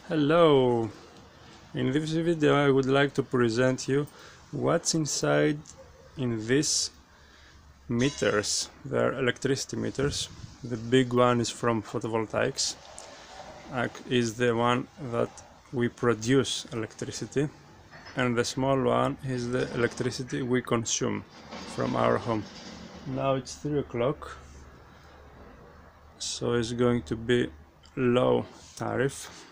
Hello! In this video I would like to present you what's inside in these meters. They are electricity meters. The big one is from photovoltaics, is the one that we produce electricity, and the small one is the electricity we consume from our home. Now it's 3 o'clock, so it's going to be low tariff.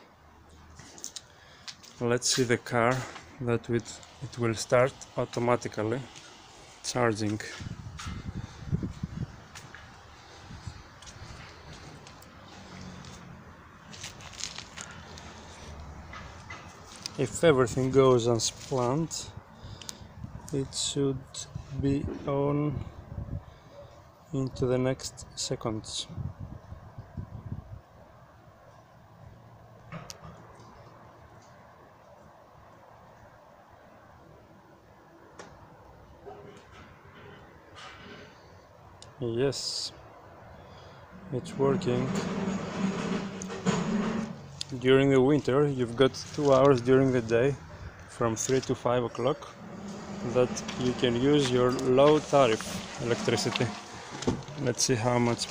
Let's see the car that it will start automatically charging. If everything goes as planned, it should be on into the next seconds. Yes, it's working. During the winter you've got 2 hours during the day from 3 to 5 o'clock that you can use your low tariff electricity. Let's see how much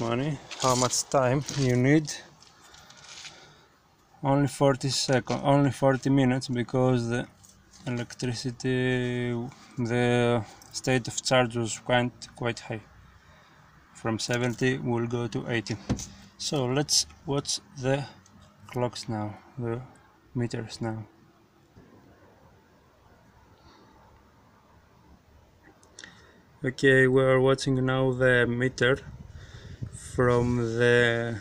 time you need. Only 40 minutes, because the electricity, the state of charge was quite high. From 70 we'll go to 80. So let's watch the clocks now, the meters now. Okay, we are watching now the meter from the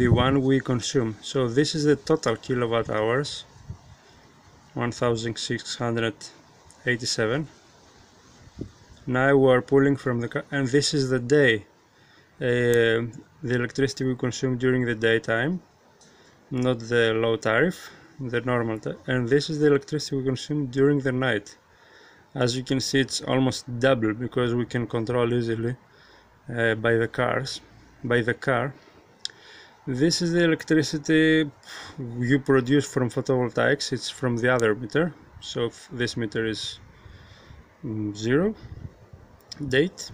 one we consume. So this is the total kilowatt hours, 1687. Now we are pulling from the car, and this is the day, the electricity we consume during the daytime, not the low tariff, the normal tariff. And this is the electricity we consume during the night. As you can see, it's almost double, because we can control easily by the car. This is the electricity you produce from photovoltaics. It's from the other meter. So this meter is 0. Date.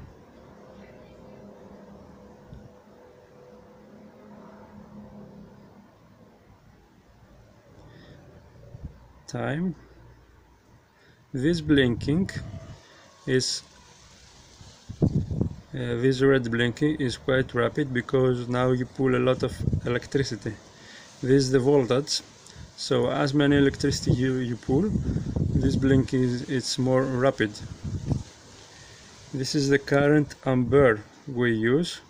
Time. This blinking is this red blinking is quite rapid, because now you pull a lot of electricity. This is the voltage, so as many electricity you pull, this blinking is more rapid. This is the current ampere we use.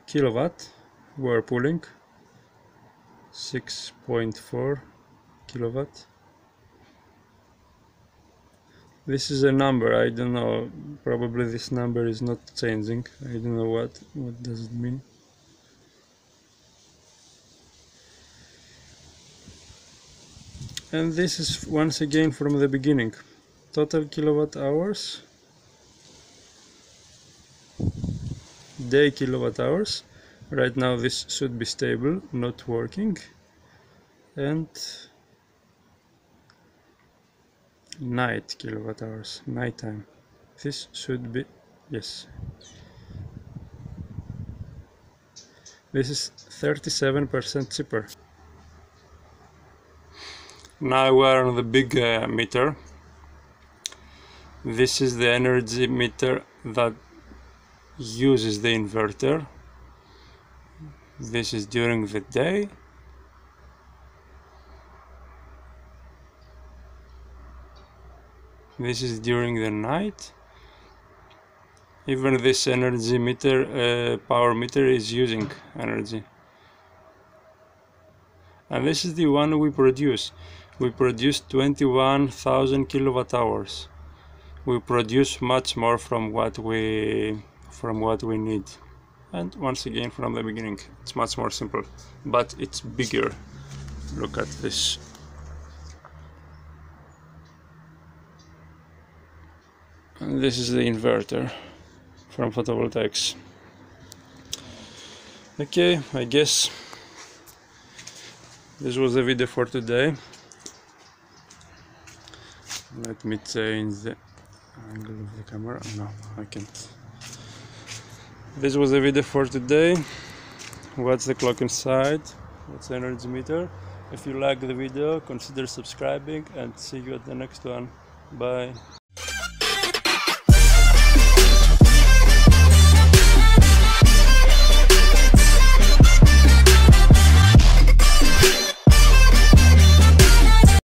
Kilowatt we're pulling, 6.4 kilowatt. This is a number, I don't know, probably this number is not changing. I don't know what does it mean. And this is once again from the beginning. Total kilowatt hours, day kilowatt hours. Right now this should be stable, not working. And night kilowatt hours, nighttime. This should be, yes. This is 37% cheaper. Now we are on the big meter. This is the energy meter that uses the inverter. This is during the day. This is during the night. Even this energy meter, power meter, is using energy. And this is the one we produce. We produce 21,000 kilowatt hours. We produce much more from what we need. And once again, from the beginning, it's much more simple, but it's bigger. Look at this. And this is the inverter from photovoltaics. Okay, I guess this was the video for today. Let me change the angle of the camera. No, I can't. This was the video for today. What's the clock inside? What's the energy meter? If you like the video, consider subscribing, and see you at the next one. Bye.